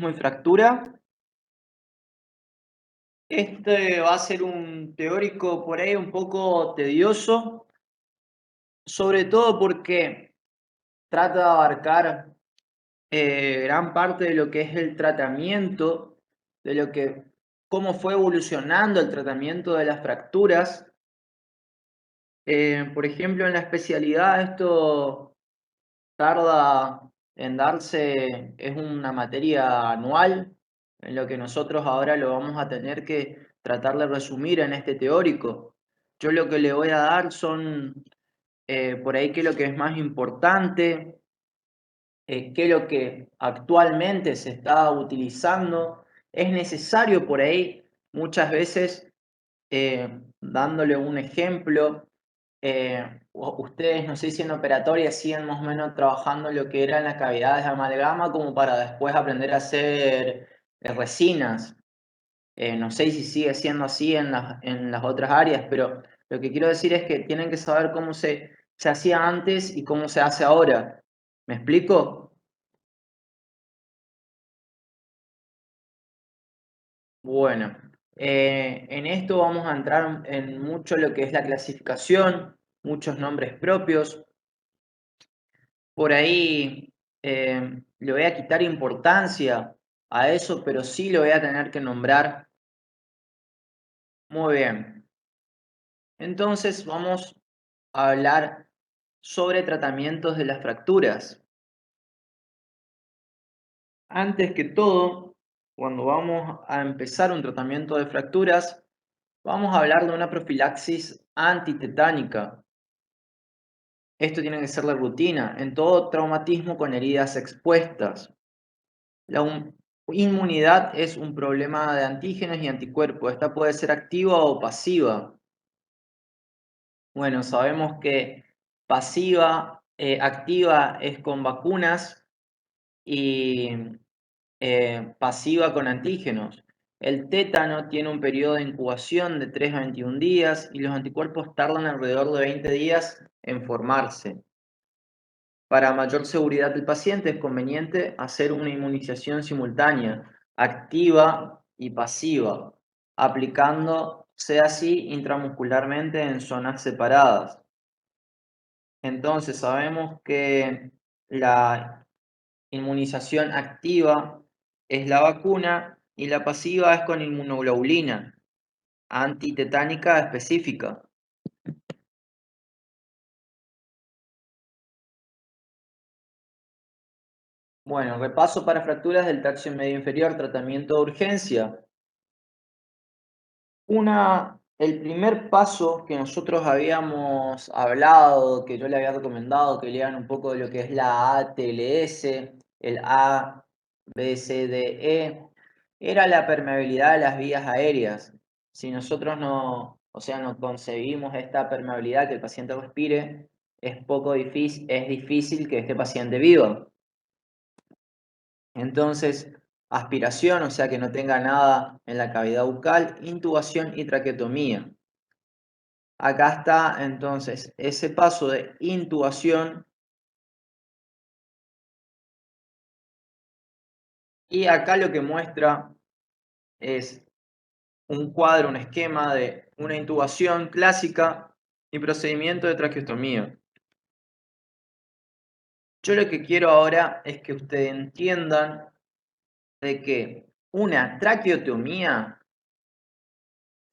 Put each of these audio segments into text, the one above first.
Y fractura. Este va a ser un teórico por ahí un poco tedioso, sobre todo porque trata de abarcar gran parte de lo que es el tratamiento, de lo que, cómo fue evolucionando el tratamiento de las fracturas. Por ejemplo, en la especialidad esto tarda en darse, es una materia anual, en lo que nosotros ahora lo vamos a tener que tratar de resumir en este teórico. Yo lo que le voy a dar son, por ahí, qué es lo que es más importante, qué es lo que actualmente se está utilizando. Es necesario por ahí, muchas veces, dándole un ejemplo, ustedes, no sé si en operatoria siguen más o menos trabajando lo que eran las cavidades de amalgama como para después aprender a hacer resinas. No sé si sigue siendo así en las otras áreas, pero lo que quiero decir es que tienen que saber cómo se hacía antes y cómo se hace ahora. ¿Me explico? Bueno, en esto vamos a entrar en mucho lo que es la clasificación, muchos nombres propios. Por ahí le voy a quitar importancia a eso, pero sí lo voy a tener que nombrar. Muy bien. Entonces vamos a hablar sobre tratamientos de las fracturas. Antes que todo, cuando vamos a empezar un tratamiento de fracturas, vamos a hablar de una profilaxis antitetánica. Esto tiene que ser la rutina en todo traumatismo con heridas expuestas. La inmunidad es un problema de antígenos y anticuerpos. Esta puede ser activa o pasiva. Bueno, sabemos que pasiva, activa es con vacunas y pasiva con antígenos. El tétano tiene un periodo de incubación de 3 a 21 días y los anticuerpos tardan alrededor de 20 días en formarse. Para mayor seguridad del paciente es conveniente hacer una inmunización simultánea, activa y pasiva, aplicándose así intramuscularmente en zonas separadas. Entonces sabemos que la inmunización activa es la vacuna y la pasiva es con inmunoglobulina antitetánica específica. Bueno, repaso para fracturas del tercio medio inferior, tratamiento de urgencia. El primer paso que nosotros habíamos hablado, que yo le había recomendado que lean un poco de lo que es la ATLS, el A, B, C, D, E, era la permeabilidad de las vías aéreas. Si nosotros no, o sea, no concebimos esta permeabilidad que el paciente respire, es difícil que este paciente viva. Entonces, aspiración, o sea que no tenga nada en la cavidad bucal, intubación y traqueotomía. Acá está entonces ese paso de intubación y acá lo que muestra es un cuadro, un esquema de una intubación clásica y procedimiento de traqueostomía. Yo lo que quiero ahora es que ustedes entiendan de que una traqueotomía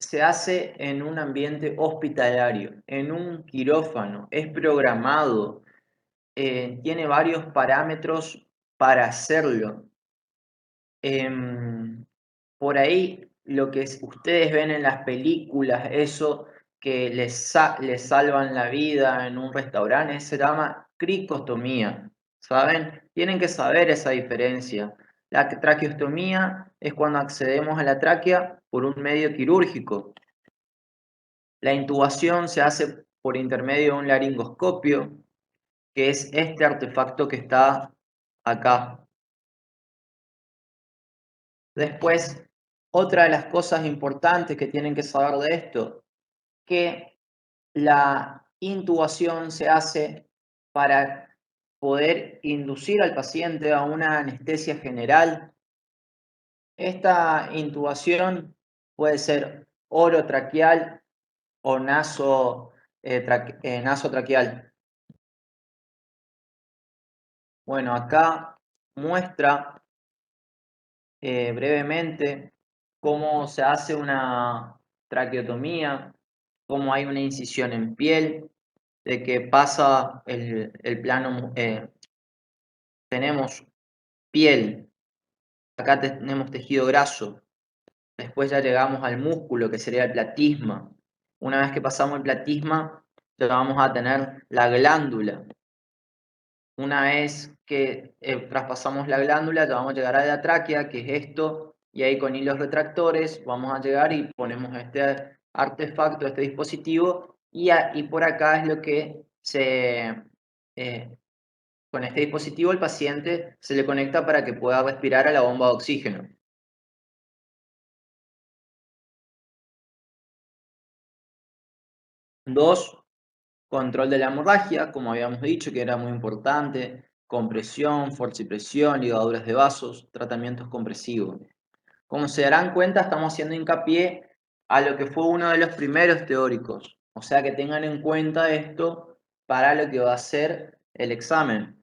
se hace en un ambiente hospitalario, en un quirófano, es programado, tiene varios parámetros para hacerlo. Por ahí lo que ustedes ven en las películas, eso que les salvan la vida en un restaurante, se llama cricostomía, ¿saben? Tienen que saber esa diferencia. La traqueostomía es cuando accedemos a la tráquea por un medio quirúrgico. La intubación se hace por intermedio de un laringoscopio, que es este artefacto que está acá. Después, otra de las cosas importantes que tienen que saber de esto, que la intubación se hace para poder inducir al paciente a una anestesia general Esta intubación puede ser orotraqueal o nasotraqueal. Bueno, acá muestra brevemente cómo se hace una traqueotomía, cómo hay una incisión en piel, de que pasa el plano, tenemos piel, acá tenemos tejido graso, después ya llegamos al músculo, que sería el platisma. Una vez que pasamos el platisma, ya vamos a tener la glándula. Una vez que traspasamos la glándula, ya vamos a llegar a la tráquea, que es esto, y ahí con hilos retractores vamos a llegar y ponemos este artefacto, este dispositivo, y por acá es lo que con este dispositivo el paciente se le conecta para que pueda respirar a la bomba de oxígeno. 2, control de la hemorragia, como habíamos dicho, que era muy importante, compresión, fuerza y presión, ligaduras de vasos, tratamientos compresivos. Como se darán cuenta, estamos haciendo hincapié a lo que fue uno de los primeros teóricos. O sea que tengan en cuenta esto para lo que va a ser el examen.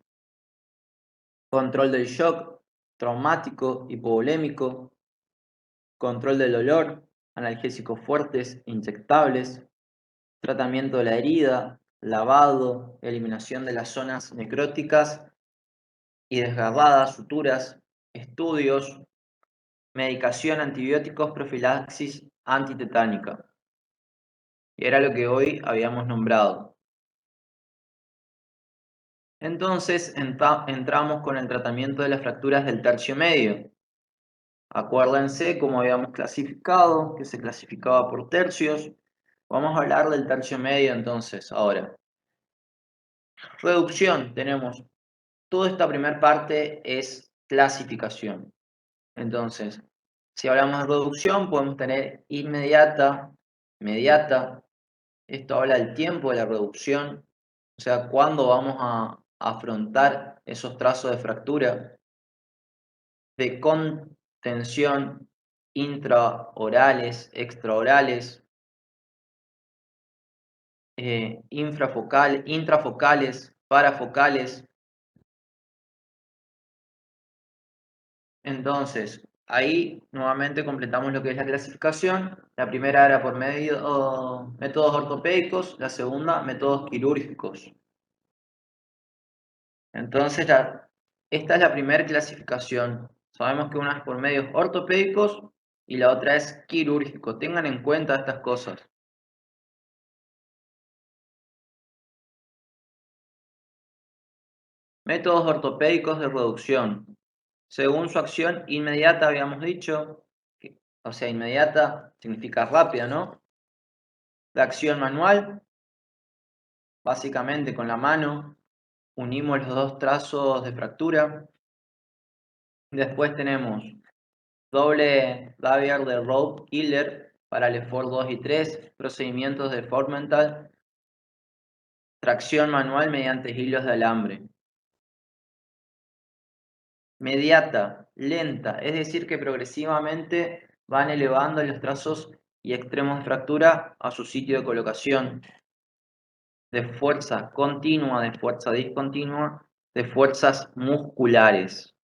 Control del shock, traumático, hipovolémico, control del dolor, analgésicos fuertes, inyectables, tratamiento de la herida, lavado, eliminación de las zonas necróticas y desgarradas, suturas, estudios, medicación, antibióticos, profilaxis antitetánica. Y era lo que hoy habíamos nombrado. Entonces entramos con el tratamiento de las fracturas del tercio medio. Acuérdense cómo habíamos clasificado, que se clasificaba por tercios. Vamos a hablar del tercio medio entonces ahora. Reducción, tenemos toda esta primera parte es clasificación. Entonces, si hablamos de reducción, podemos tener inmediata, inmediata. Esto habla del tiempo de la reducción, o sea, cuándo vamos a afrontar esos trazos de fractura, de contención intraorales, extraorales, intrafocales, parafocales. Entonces, ahí nuevamente completamos lo que es la clasificación. La primera era por métodos ortopédicos, la segunda, métodos quirúrgicos. Entonces, esta es la primera clasificación. Sabemos que una es por medios ortopédicos y la otra es quirúrgico. Tengan en cuenta estas cosas. Métodos ortopédicos de reducción. Según su acción inmediata, habíamos dicho, o sea, inmediata significa rápida, ¿no? La acción manual, básicamente con la mano, unimos los dos trazos de fractura. Después tenemos doble barrier de rope killer para el effort 2 y 3, procedimientos de Formental, tracción manual mediante hilos de alambre. Mediata, lenta, es decir que progresivamente van elevando los trazos y extremos de fractura a su sitio de colocación. De fuerza continua, de fuerza discontinua, de fuerzas musculares.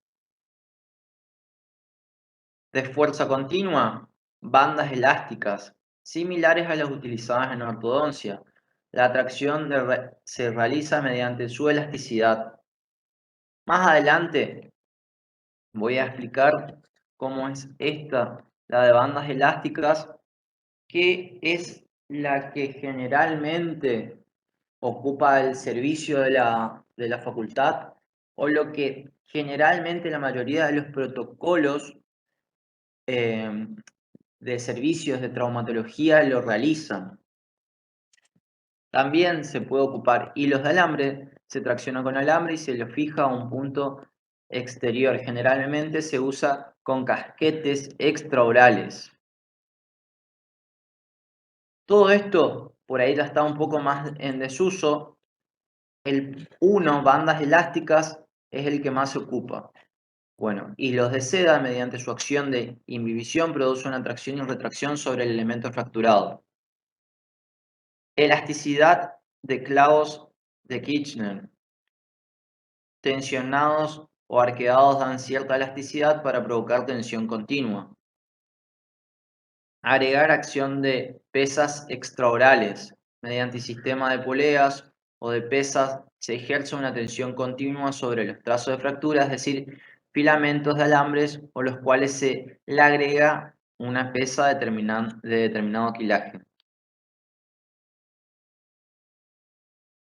De fuerza continua, bandas elásticas, similares a las utilizadas en ortodoncia. La tracción se realiza mediante su elasticidad. Más adelante voy a explicar cómo es esta, la de bandas elásticas, que es la que generalmente ocupa el servicio de la facultad, o lo que generalmente la mayoría de los protocolos de servicios de traumatología lo realizan. También se puede ocupar hilos de alambre, se tracciona con alambre y se lo fija a un punto exterior. Generalmente se usa con casquetes extraorales. Todo esto por ahí ya está un poco más en desuso. El 1, bandas elásticas, es el que más se ocupa. Bueno, hilos de seda, mediante su acción de imbibición, producen una tracción y retracción sobre el elemento fracturado. Elasticidad de clavos de Kirchner. Tensionados o arqueados dan cierta elasticidad para provocar tensión continua. Agregar acción de pesas extraorales. Mediante sistema de poleas o de pesas se ejerce una tensión continua sobre los trazos de fractura, es decir, filamentos de alambres o los cuales se le agrega una pesa de determinado quilaje.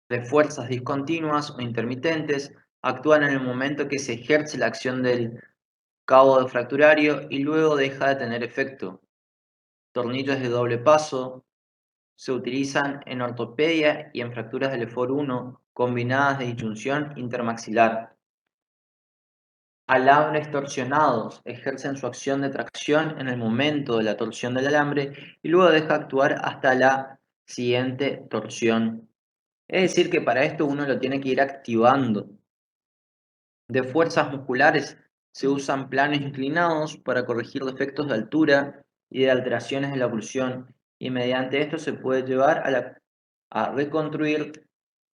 De fuerzas discontinuas o intermitentes actúan en el momento que se ejerce la acción del cabo de fracturario y luego deja de tener efecto. Tornillos de doble paso se utilizan en ortopedia y en fracturas del EFOR 1 combinadas de disyunción intermaxilar. Alambres torsionados ejercen su acción de tracción en el momento de la torsión del alambre y luego deja actuar hasta la siguiente torsión. Es decir, que para esto uno lo tiene que ir activando. De fuerzas musculares se usan planos inclinados para corregir defectos de altura y de alteraciones de la oclusión, y mediante esto se puede llevar a reconstruir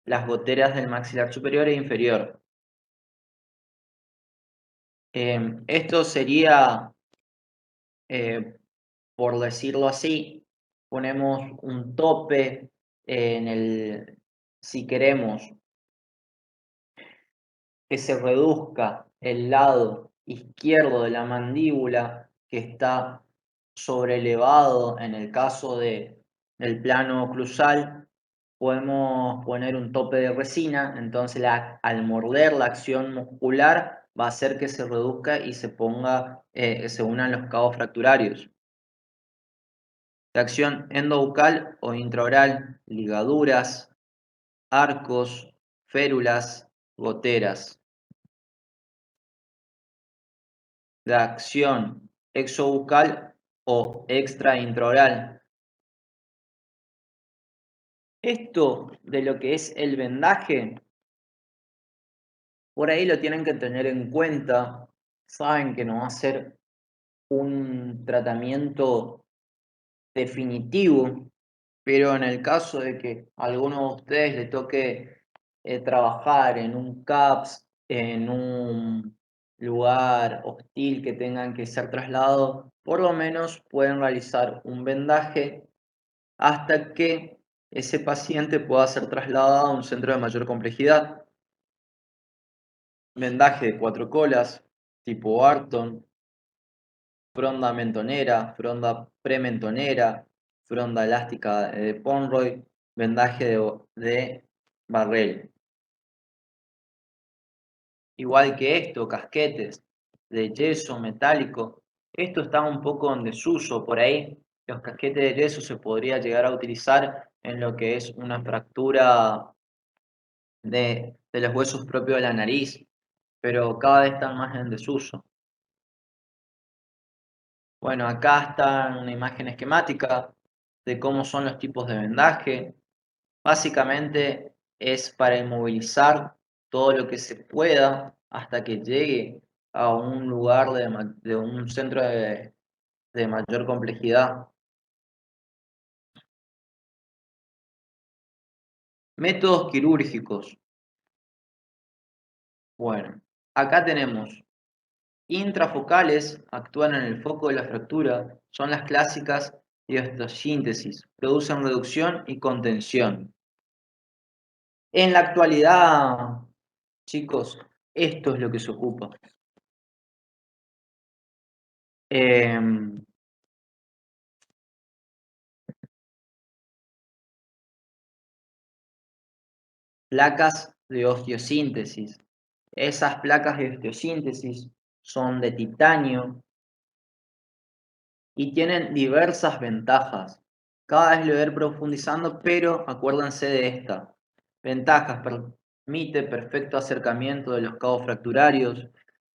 las goteras del maxilar superior e inferior. Esto sería, eh, por decirlo así, ponemos un tope si queremos que se reduzca el lado izquierdo de la mandíbula que está sobrelevado en el caso del plano oclusal, podemos poner un tope de resina, entonces al morder la acción muscular va a hacer que se reduzca y se unan los cabos fracturarios. De acción endobucal o intraoral, ligaduras, arcos, férulas, goteras. De acción exobucal o extraintraoral. Esto de lo que es el vendaje, por ahí lo tienen que tener en cuenta. Saben que no va a ser un tratamiento definitivo, pero en el caso de que a alguno de ustedes le toque trabajar en un CAPS, en un lugar hostil que tengan que ser trasladados, por lo menos pueden realizar un vendaje hasta que ese paciente pueda ser trasladado a un centro de mayor complejidad. Vendaje de 4 colas, tipo Barton, fronda mentonera, fronda prementonera, fronda elástica de Ponroy, vendaje de Barrel. Igual que esto, casquetes de yeso metálico, esto está un poco en desuso por ahí. Los casquetes de yeso se podría llegar a utilizar en lo que es una fractura de los huesos propios de la nariz, pero cada vez están más en desuso. Bueno, acá está una imagen esquemática de cómo son los tipos de vendaje. Básicamente es para inmovilizar todo lo que se pueda hasta que llegue a un lugar de un centro de mayor complejidad. Métodos quirúrgicos. Bueno, acá tenemos intrafocales, actúan en el foco de la fractura, son las clásicas de osteosíntesis, producen reducción y contención. En la actualidad, chicos, esto es lo que se ocupa. Placas de osteosíntesis. Esas placas de osteosíntesis son de titanio y tienen diversas ventajas. Cada vez lo voy a ir profundizando, pero acuérdense de esta. Ventajas: permite perfecto acercamiento de los cabos fracturarios.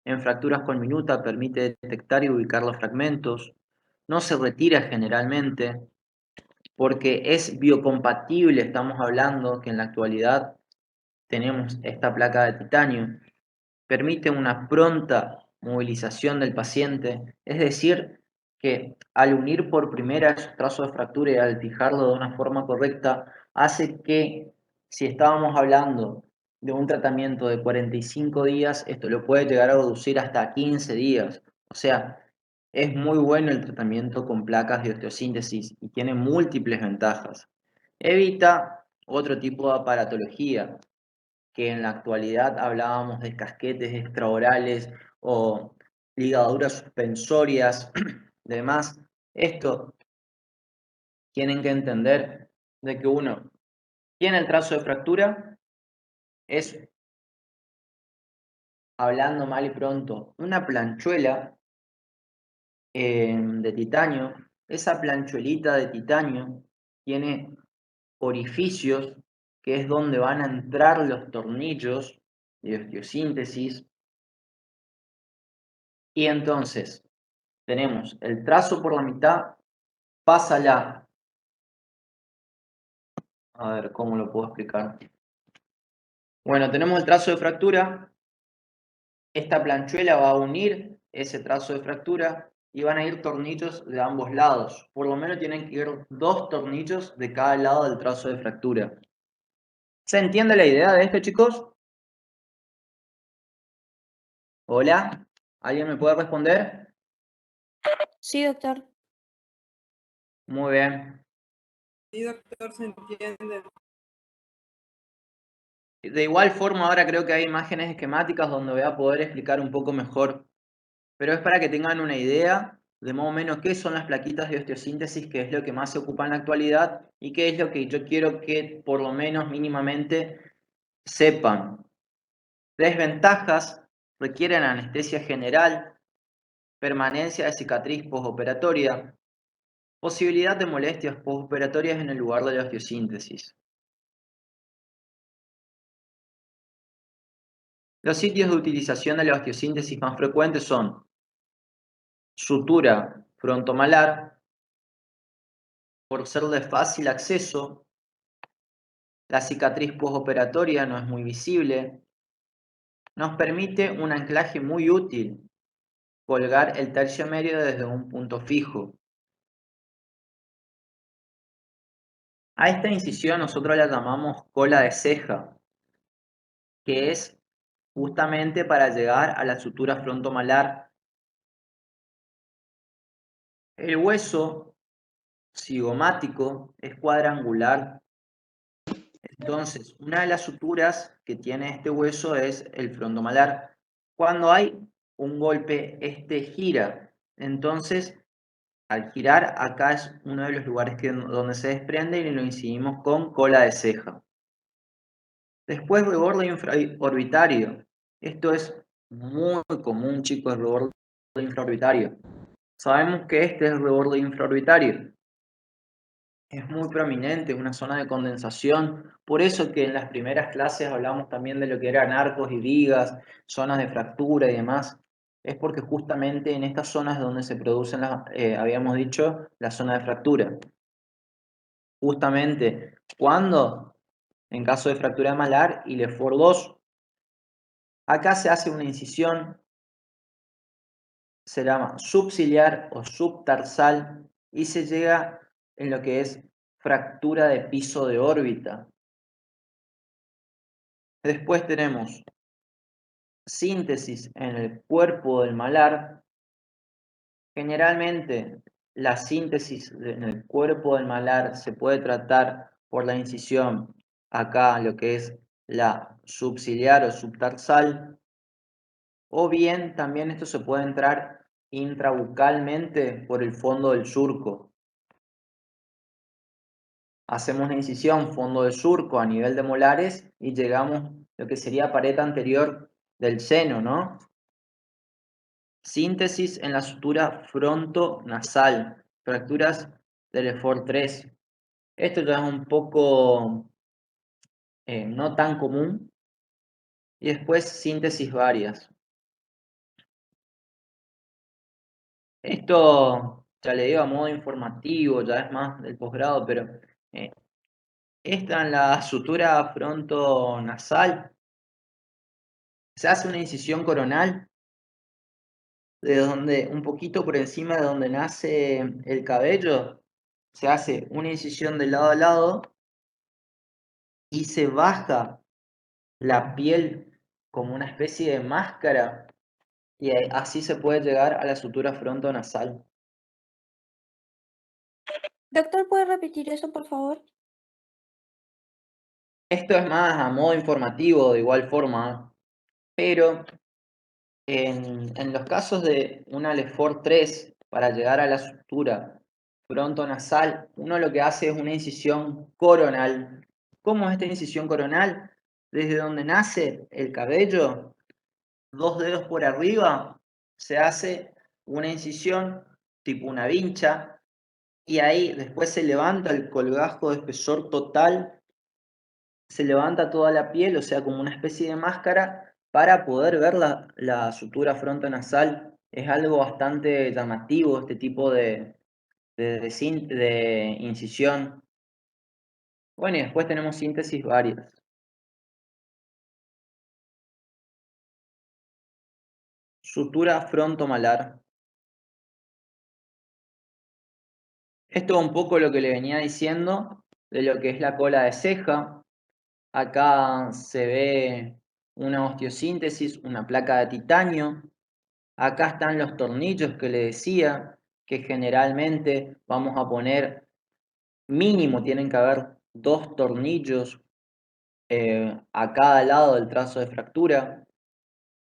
En fracturas con minuta permite detectar y ubicar los fragmentos. No se retira generalmente porque es biocompatible. Estamos hablando que en la actualidad tenemos esta placa de titanio. Permite una pronta movilización del paciente. Es decir, que al unir por primera esos trazos de fractura y al fijarlo de una forma correcta, hace que si estábamos hablando de un tratamiento de 45 días, esto lo puede llegar a reducir hasta 15 días. O sea, es muy bueno el tratamiento con placas de osteosíntesis y tiene múltiples ventajas. Evita otro tipo de aparatología, que en la actualidad hablábamos de casquetes extraorales o ligaduras suspensorias, demás. Esto tienen que entender de que uno tiene el trazo de fractura, es, hablando mal y pronto, una planchuela de titanio. Esa planchuelita de titanio tiene orificios que es donde van a entrar los tornillos de osteosíntesis. Y entonces tenemos el trazo por la mitad, pasa a ver cómo lo puedo explicar. Bueno, tenemos el trazo de fractura, esta planchuela va a unir ese trazo de fractura y van a ir tornillos de ambos lados. Por lo menos tienen que ir 2 tornillos de cada lado del trazo de fractura. ¿Se entiende la idea de esto, chicos? Hola, ¿alguien me puede responder? Sí, doctor. Muy bien. Sí, doctor, se entiende. De igual forma, ahora creo que hay imágenes esquemáticas donde voy a poder explicar un poco mejor, pero es para que tengan una idea de más o menos qué son las plaquitas de osteosíntesis, qué es lo que más se ocupa en la actualidad y qué es lo que yo quiero que por lo menos mínimamente sepan. Desventajas: requieren anestesia general, permanencia de cicatriz postoperatoria, posibilidad de molestias postoperatorias en el lugar de la osteosíntesis. Los sitios de utilización de la osteosíntesis más frecuentes son sutura frontomalar, por ser de fácil acceso, la cicatriz postoperatoria no es muy visible, nos permite un anclaje muy útil, colgar el tercio medio desde un punto fijo. A esta incisión nosotros la llamamos cola de ceja, que es justamente para llegar a la sutura frontomalar. El hueso cigomático es cuadrangular. Entonces, una de las suturas que tiene este hueso es el frontomalar. Cuando hay un golpe, este gira. Entonces, al girar, acá es uno de los lugares donde se desprende y lo incidimos con cola de ceja. Después, reborde infraorbitario. Esto es muy común, chicos, el reborde infraorbitario. Sabemos que este es el reborde infraorbitario. Es muy prominente, una zona de condensación. Por eso que en las primeras clases hablamos también de lo que eran arcos y vigas, zonas de fractura y demás. Es porque justamente en estas zonas es donde se producen, habíamos dicho, la zona de fractura. Justamente, ¿cuándo? En caso de fractura malar y Lefort 2. Acá se hace una incisión, se llama subciliar o subtarsal y se llega en lo que es fractura de piso de órbita. Después tenemos síntesis en el cuerpo del malar. Generalmente la síntesis en el cuerpo del malar se puede tratar por la incisión acá, lo que es la subciliar o subtarsal, o bien también esto se puede entrar intrabucalmente por el fondo del surco. Hacemos una incisión fondo de surco a nivel de molares y llegamos a lo que sería pared anterior del seno, ¿no? Síntesis en la sutura frontonasal, fracturas del Lefort 3. Esto ya es un poco no tan común. Y después síntesis varias. Esto ya le digo a modo informativo, ya es más del posgrado, pero eh, esta en la sutura frontonasal se hace una incisión coronal de donde, un poquito por encima de donde nace el cabello, se hace una incisión de lado a lado y se baja la piel como una especie de máscara y así se puede llegar a la sutura frontonasal. Doctor, ¿puede repetir eso, por favor? Esto es más a modo informativo de igual forma, pero en los casos de una Lefort 3 para llegar a la sutura frontonasal, uno lo que hace es una incisión coronal. ¿Cómo es esta incisión coronal? Desde donde nace el cabello, 2 dedos por arriba, se hace una incisión tipo una vincha y ahí después se levanta el colgajo de espesor total, se levanta toda la piel, o sea, como una especie de máscara para poder ver la sutura frontonasal. Es algo bastante llamativo este tipo de incisión. Bueno, y después tenemos síntesis varias. Sutura frontomalar. Esto es un poco lo que le venía diciendo de lo que es la cola de ceja. Acá se ve una osteosíntesis, una placa de titanio. Acá están los tornillos que le decía, que generalmente vamos a poner mínimo, tienen que haber 2 tornillos a cada lado del trazo de fractura.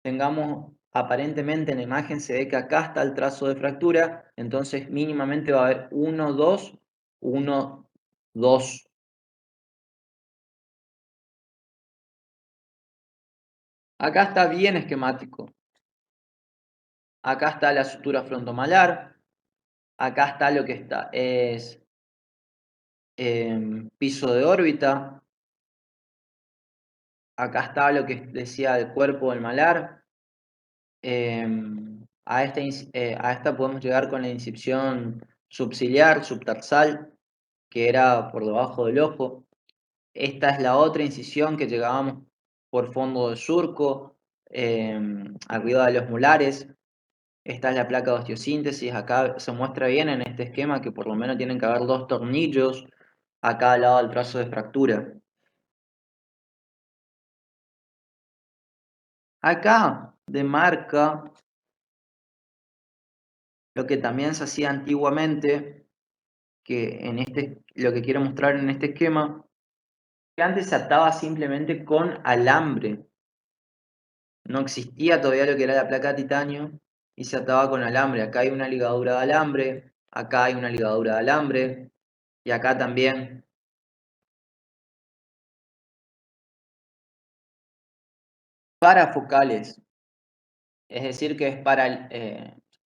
Tengamos, aparentemente en la imagen se ve que acá está el trazo de fractura, entonces mínimamente va a haber 1, 2, 1, 2. Acá está bien esquemático. Acá está la sutura frontomalar. Acá está lo que está, es piso de órbita. Acá está lo que decía el cuerpo del malar. A esta podemos llegar con la inscripción subciliar, subtarsal, que era por debajo del ojo. Esta es la otra incisión que llegábamos por fondo del surco, arriba de los molares. Esta es la placa de osteosíntesis. Acá se muestra bien en este esquema que por lo menos tienen que haber 2 tornillos a cada lado del trazo de fractura. Acá demarca lo que también se hacía antiguamente, que lo que quiero mostrar en este esquema, que antes se ataba simplemente con alambre. No existía todavía lo que era la placa de titanio y se ataba con alambre. Acá hay una ligadura de alambre, acá hay una ligadura de alambre y acá también. Parafocales, es decir, que es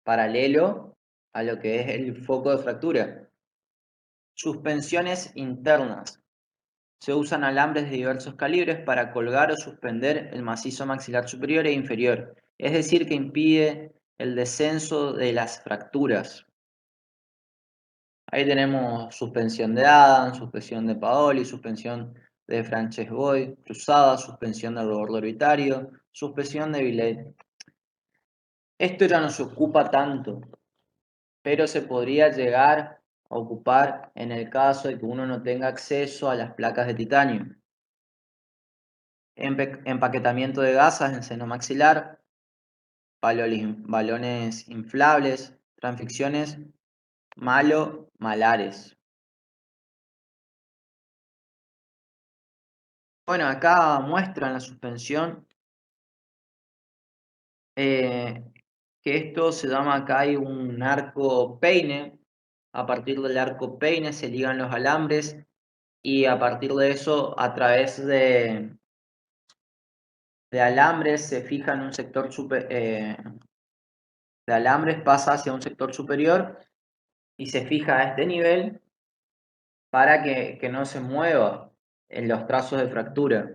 paralelo a lo que es el foco de fractura. Suspensiones internas. Se usan alambres de diversos calibres para colgar o suspender el macizo maxilar superior e inferior, es decir, que impide el descenso de las fracturas. Ahí tenemos suspensión de Adams, suspensión de Paoli, suspensión de Frances-Boyd, cruzada, suspensión del borde orbitario, suspensión de Billet. Esto ya no se ocupa tanto, pero se podría llegar a ocupar en el caso de que uno no tenga acceso a las placas de titanio. Empaquetamiento de gasas en seno maxilar, balones inflables, transficciones malo-malares. Bueno, acá muestran la suspensión, que esto se llama, acá hay un arco peine. A partir del arco peine se ligan los alambres y a partir de eso, a través de alambres se fija en un sector de alambres, pasa hacia un sector superior y se fija a este nivel para que no se mueva en los trazos de fractura.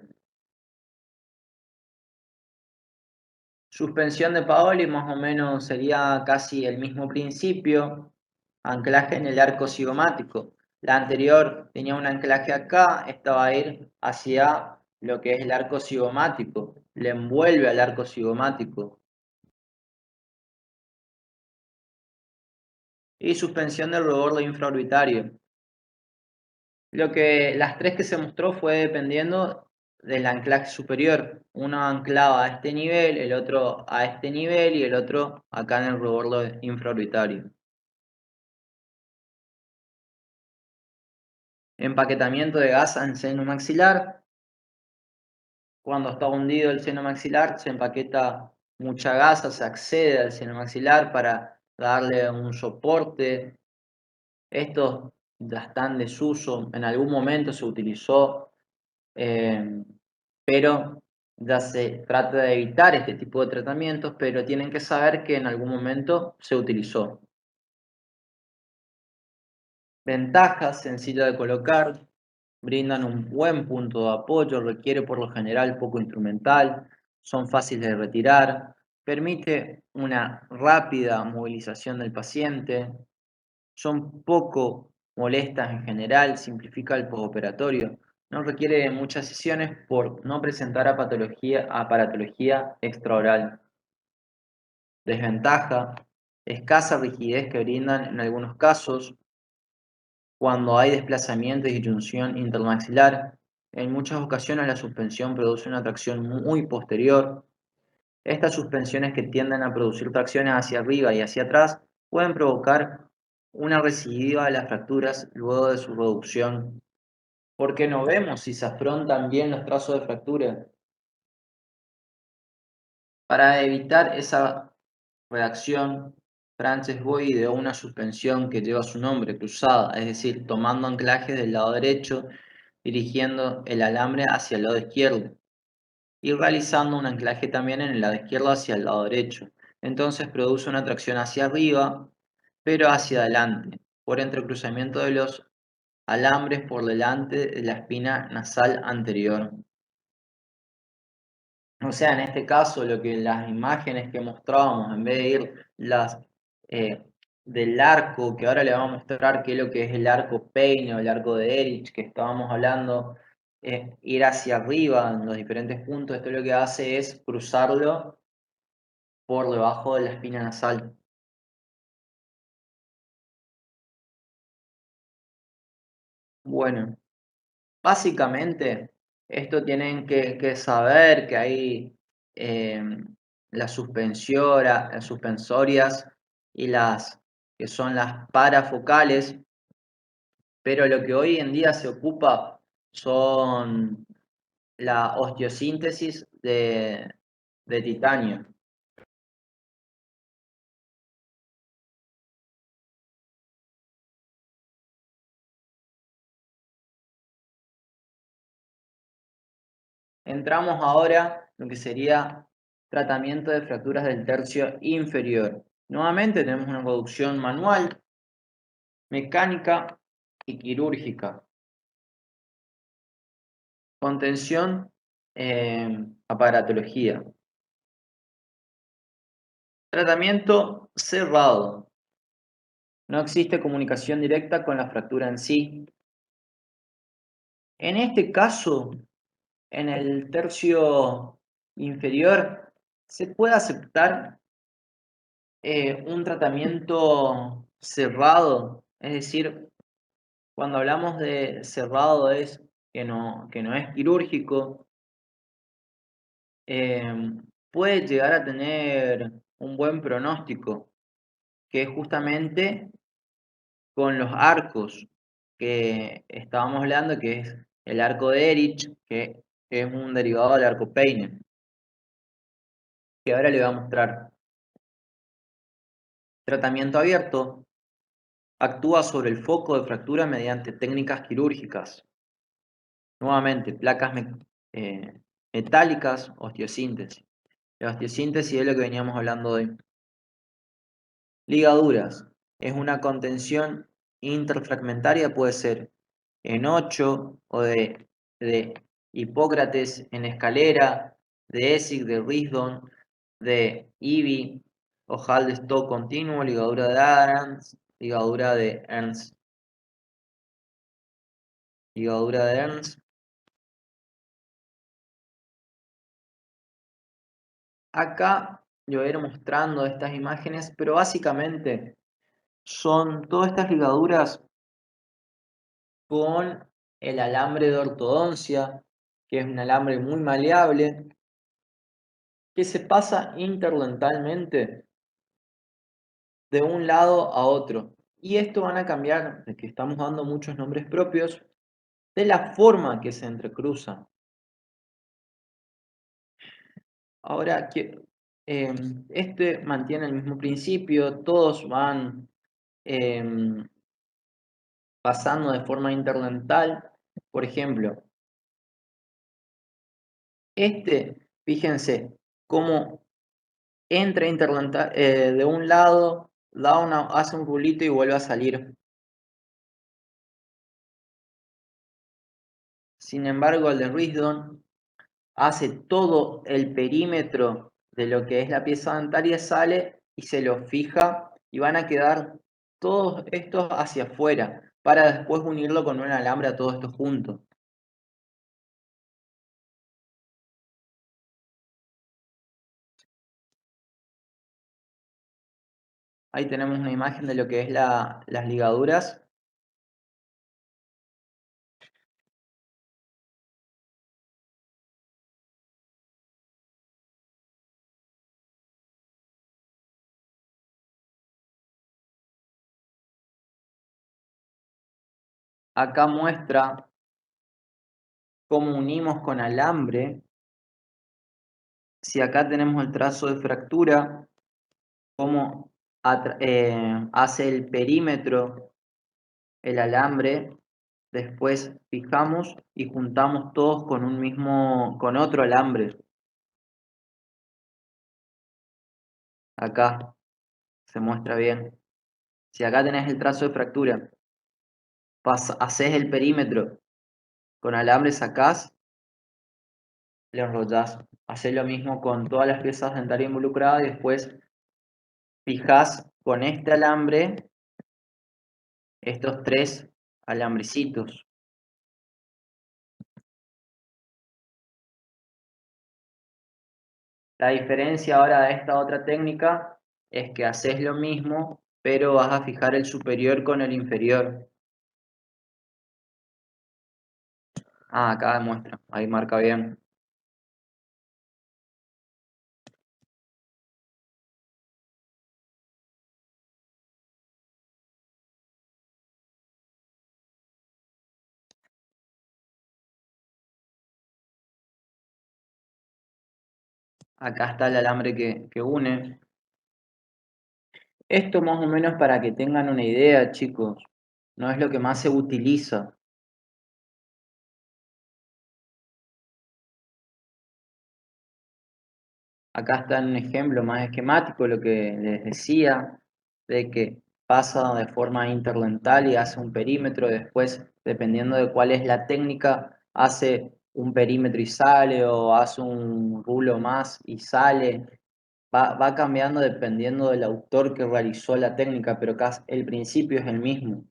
Suspensión de Paoli más o menos sería casi el mismo principio, anclaje en el arco cigomático. La anterior tenía un anclaje acá, esta va a ir hacia lo que es el arco cigomático, le envuelve al arco cigomático. y suspensión del rebordo infraorbitario. Las tres que se mostró fue dependiendo del anclaje superior. Uno anclaba a este nivel, el otro a este nivel y el otro acá en el rebordo infraorbitario. Empaquetamiento de gasa en seno maxilar. Cuando está hundido el seno maxilar, se empaqueta mucha gasa, se accede al seno maxilar para darle un soporte. Estos ya están en desuso, en algún momento se utilizó, pero ya se trata de evitar este tipo de tratamientos, pero tienen que saber que en algún momento se utilizó. Ventajas: sencillo de colocar, brindan un buen punto de apoyo, requiere por lo general poco instrumental, son fáciles de retirar, permite una rápida movilización del paciente, son poco molestas en general, simplifica el postoperatorio, no requiere muchas sesiones por no presentar aparatología extraoral. Desventaja: escasa rigidez que brindan en algunos casos, cuando hay desplazamiento y disyunción intermaxilar. En muchas ocasiones la suspensión produce una tracción muy posterior. Estas suspensiones que tienden a producir tracciones hacia arriba y hacia atrás pueden provocar una recidiva de las fracturas luego de su reducción. ¿Por qué no vemos si se afrontan bien los trazos de fractura? Para evitar esa redacción, Frances Boy ideó una suspensión que lleva su nombre, cruzada, es decir, tomando anclajes del lado derecho, dirigiendo el alambre hacia el lado izquierdo y realizando un anclaje también en el lado izquierdo hacia el lado derecho. Entonces produce una tracción hacia arriba, pero hacia adelante, por entrecruzamiento de los alambres por delante de la espina nasal anterior. O sea, en este caso, lo que las imágenes que mostrábamos, en vez de ir eh, del arco, que ahora le vamos a mostrar qué es lo que es el arco Peine o el arco de Ehrlich, que estábamos hablando, ir hacia arriba en los diferentes puntos, esto lo que hace es cruzarlo por debajo de la espina nasal. Bueno, básicamente, esto tienen que saber que hay eh, las suspensorias y las que son las parafocales, pero lo que hoy en día se ocupa son la osteosíntesis de titanio. Entramos ahora en lo que sería tratamiento de fracturas del tercio inferior. Nuevamente tenemos una reducción manual, mecánica y quirúrgica. Contención, aparatología. Tratamiento cerrado. No existe comunicación directa con la fractura en sí. En este caso, en el tercio inferior, se puede aceptar un tratamiento cerrado, es decir, cuando hablamos de cerrado es que no es quirúrgico, puede llegar a tener un buen pronóstico, que es justamente con los arcos que estábamos hablando, que es el arco de Ehrlich, que es un derivado del arco Peine, que ahora le voy a mostrar. Tratamiento abierto: actúa sobre el foco de fractura mediante técnicas quirúrgicas. Nuevamente, placas metálicas, osteosíntesis. La osteosíntesis es lo que veníamos hablando hoy. Ligaduras: es una contención interfragmentaria, puede ser en 8 o de Hipócrates, en escalera, de Essig, de Risdon, de Ivy, ojal de Stock continuo, ligadura de Adams, ligadura de Ernst. Ligadura de Ernst. Acá yo voy a ir mostrando estas imágenes, pero básicamente son todas estas ligaduras con el alambre de ortodoncia, que es un alambre muy maleable, que se pasa interdentalmente de un lado a otro. Y esto van a cambiar, de que estamos dando muchos nombres propios, de la forma que se entrecruzan. Ahora, este mantiene el mismo principio, todos van pasando de forma interdental. Por ejemplo, fíjense cómo entra interdental, de un lado, hace un rulito y vuelve a salir. Sin embargo, el de Risdon hace todo el perímetro de lo que es la pieza dentaria, sale y se lo fija y van a quedar todos estos hacia afuera para después unirlo con un alambre a todo esto junto. Ahí tenemos una imagen de lo que es las ligaduras. Acá muestra cómo unimos con alambre. Si acá tenemos el trazo de fractura, cómo hace el perímetro el alambre, después fijamos y juntamos todos con otro alambre. Acá se muestra bien. Si acá tenés el trazo de fractura, haces el perímetro, con alambre sacás, lo enrollás. Haces lo mismo con todas las piezas dentarias involucradas y después fijás con este alambre estos tres alambrecitos. La diferencia ahora de esta otra técnica es que haces lo mismo, pero vas a fijar el superior con el inferior. Acá demuestra, ahí marca bien. Acá está el alambre que une. Esto más o menos para que tengan una idea, chicos. No es lo que más se utiliza. Acá está un ejemplo más esquemático, lo que les decía, de que pasa de forma interdental y hace un perímetro, después, dependiendo de cuál es la técnica, hace un perímetro y sale, o hace un rulo más y sale. Va cambiando dependiendo del autor que realizó la técnica, pero acá el principio es el mismo.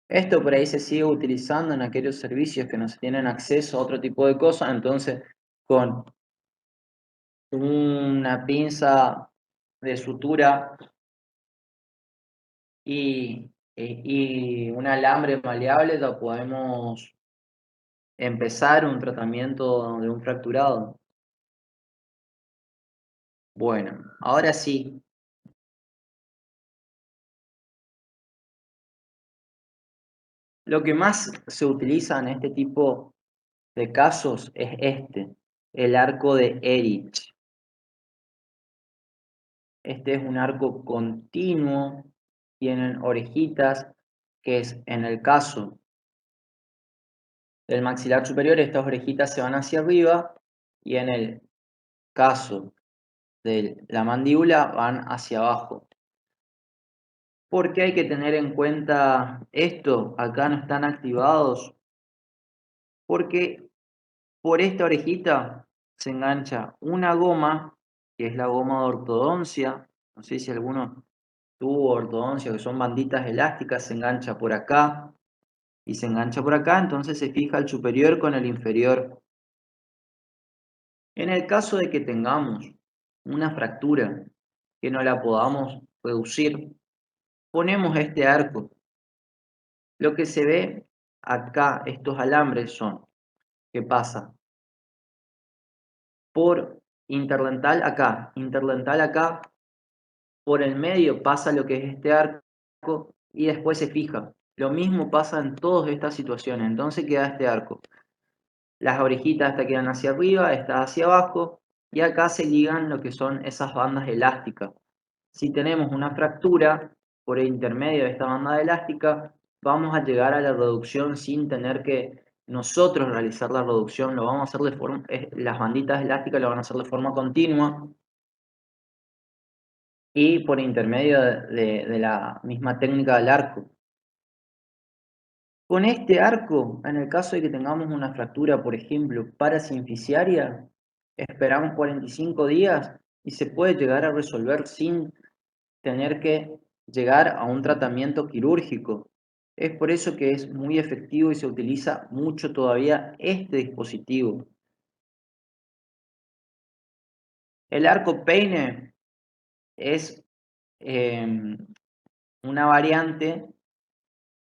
Esto por ahí se sigue utilizando en aquellos servicios que no se tienen acceso a otro tipo de cosas, entonces con una pinza de sutura y un alambre maleable ya podemos empezar un tratamiento de un fracturado. Bueno, ahora sí. Lo que más se utiliza en este tipo de casos es el arco de Erich. Este es un arco continuo, tienen orejitas, que es en el caso del maxilar superior, estas orejitas se van hacia arriba y en el caso de la mandíbula van hacia abajo. ¿Por qué hay que tener en cuenta esto? Acá no están activados. Porque por esta orejita se engancha una goma, que es la goma de ortodoncia. No sé si alguno tuvo ortodoncia, que son banditas elásticas, se engancha por acá. y se engancha por acá, entonces se fija el superior con el inferior. En el caso de que tengamos una fractura que no la podamos reducir, ponemos este arco. Lo que se ve acá, estos alambres son, ¿qué pasa? Por interdental acá, por el medio pasa lo que es este arco y después se fija. Lo mismo pasa en todas estas situaciones, entonces queda este arco. Las orejitas esta quedan hacia arriba, esta hacia abajo y acá se ligan lo que son esas bandas elásticas. Si tenemos una fractura por el intermedio de esta banda elástica, vamos a llegar a la reducción sin tener que nosotros realizar la reducción, lo vamos a hacer de forma, las banditas elásticas lo van a hacer de forma continua y por intermedio de la misma técnica del arco. Con este arco, en el caso de que tengamos una fractura, por ejemplo, parasinficiaria, esperamos 45 días y se puede llegar a resolver sin tener que llegar a un tratamiento quirúrgico. Es por eso que es muy efectivo y se utiliza mucho todavía este dispositivo. El arco peine es una variante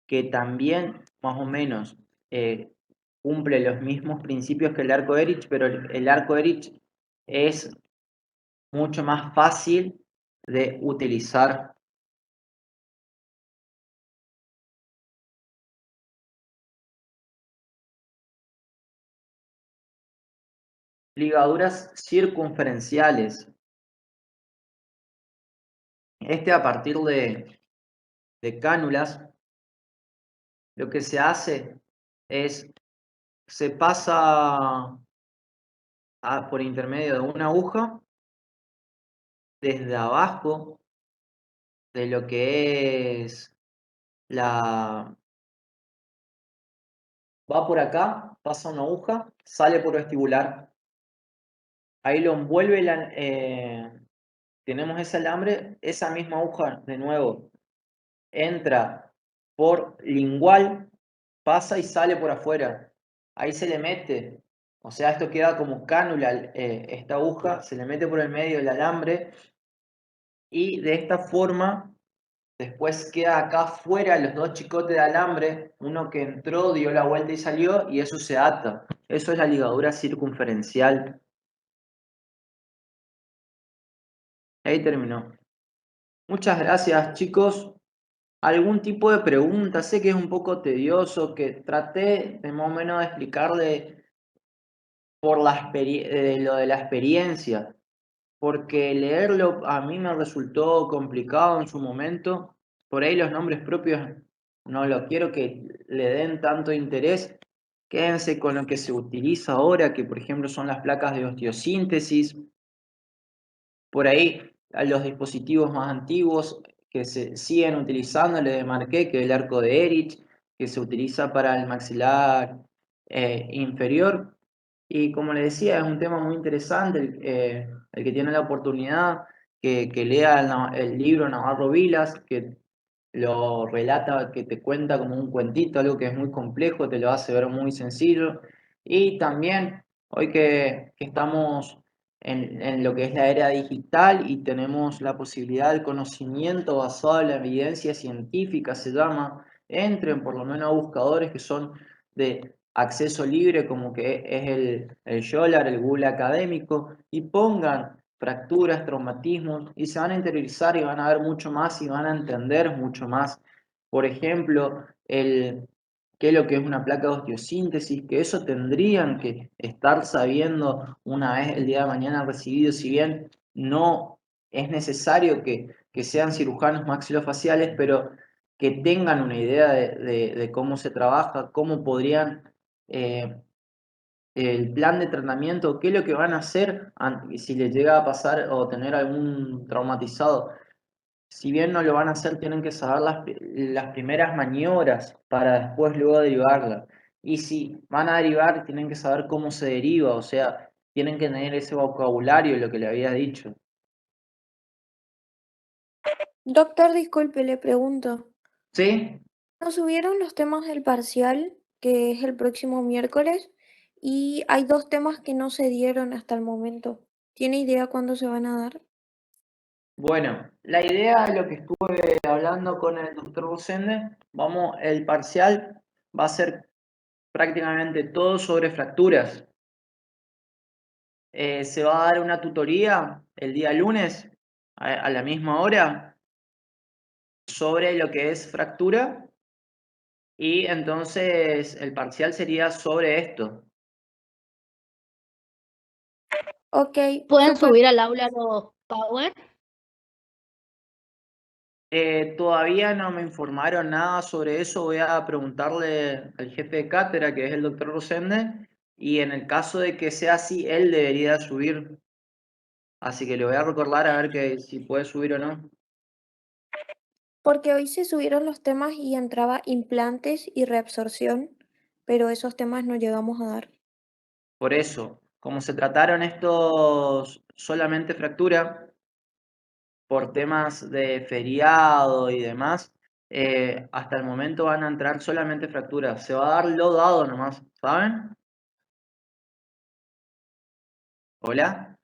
que también más o menos cumple los mismos principios que el arco Erich, pero el arco Erich es mucho más fácil de utilizar. Ligaduras circunferenciales. A partir de cánulas, lo que se hace es, se pasa por intermedio de una aguja desde abajo de lo que es la... Va por acá, pasa una aguja, sale por vestibular, ahí lo envuelve, tenemos ese alambre, esa misma aguja de nuevo entra por lingual, pasa y sale por afuera. Ahí se le mete, o sea, esto queda como cánula, esta aguja se le mete por el medio del alambre y de esta forma después queda acá afuera los dos chicotes de alambre, uno que entró, dio la vuelta y salió y eso se ata. Eso es la ligadura circunferencial. Ahí terminó. Muchas gracias, chicos. ¿Algún tipo de pregunta? Sé que es un poco tedioso, que traté de más o menos de explicarle por lo de la experiencia, porque leerlo a mí me resultó complicado en su momento. Por ahí los nombres propios no lo quiero que le den tanto interés. Quédense con lo que se utiliza ahora, que por ejemplo son las placas de osteosíntesis. Por ahí a los dispositivos más antiguos que se siguen utilizando, le marqué que el arco de Erich, que se utiliza para el maxilar inferior. Y como le decía, es un tema muy interesante, el que tiene la oportunidad que lea el libro Navarro Vilas, que lo relata, que te cuenta como un cuentito, algo que es muy complejo, te lo hace ver muy sencillo. Y también, hoy que estamos en lo que es la era digital y tenemos la posibilidad del conocimiento basado en la evidencia científica, se llama, entren por lo menos a buscadores que son de acceso libre, como que es el Scholar, el Google académico, y pongan fracturas, traumatismos, y se van a interiorizar y van a ver mucho más y van a entender mucho más. Por ejemplo, qué es lo que es una placa de osteosíntesis, que eso tendrían que estar sabiendo una vez el día de mañana recibido, si bien no es necesario que sean cirujanos maxilofaciales, pero que tengan una idea de cómo se trabaja, cómo podrían el plan de tratamiento, qué es lo que van a hacer si les llega a pasar o tener algún traumatizado. Si bien no lo van a hacer, tienen que saber las primeras maniobras para después luego derivarla. Y si van a derivar, tienen que saber cómo se deriva, o sea, tienen que tener ese vocabulario, lo que le había dicho. Doctor, disculpe, le pregunto. ¿Sí? Nos subieron los temas del parcial, que es el próximo miércoles, y hay 2 temas que no se dieron hasta el momento. ¿Tiene idea cuándo se van a dar? Bueno, la idea, lo que estuve hablando con el doctor Rosende, el parcial va a ser prácticamente todo sobre fracturas. Se va a dar una tutoría el día lunes a la misma hora sobre lo que es fractura y entonces el parcial sería sobre esto. Okey, ¿Pueden súper. subir al aula los Power? Todavía no me informaron nada sobre eso. Voy a preguntarle al jefe de cátedra, que es el doctor Rosende, y en el caso de que sea así, él debería subir. Así que le voy a recordar a ver si puede subir o no. Porque hoy se subieron los temas y entraba implantes y reabsorción, pero esos temas no llegamos a dar. Por eso, como se trataron estos solamente fractura, por temas de feriado y demás, hasta el momento van a entrar solamente fracturas. Se va a dar lo dado nomás, ¿saben? ¿Hola?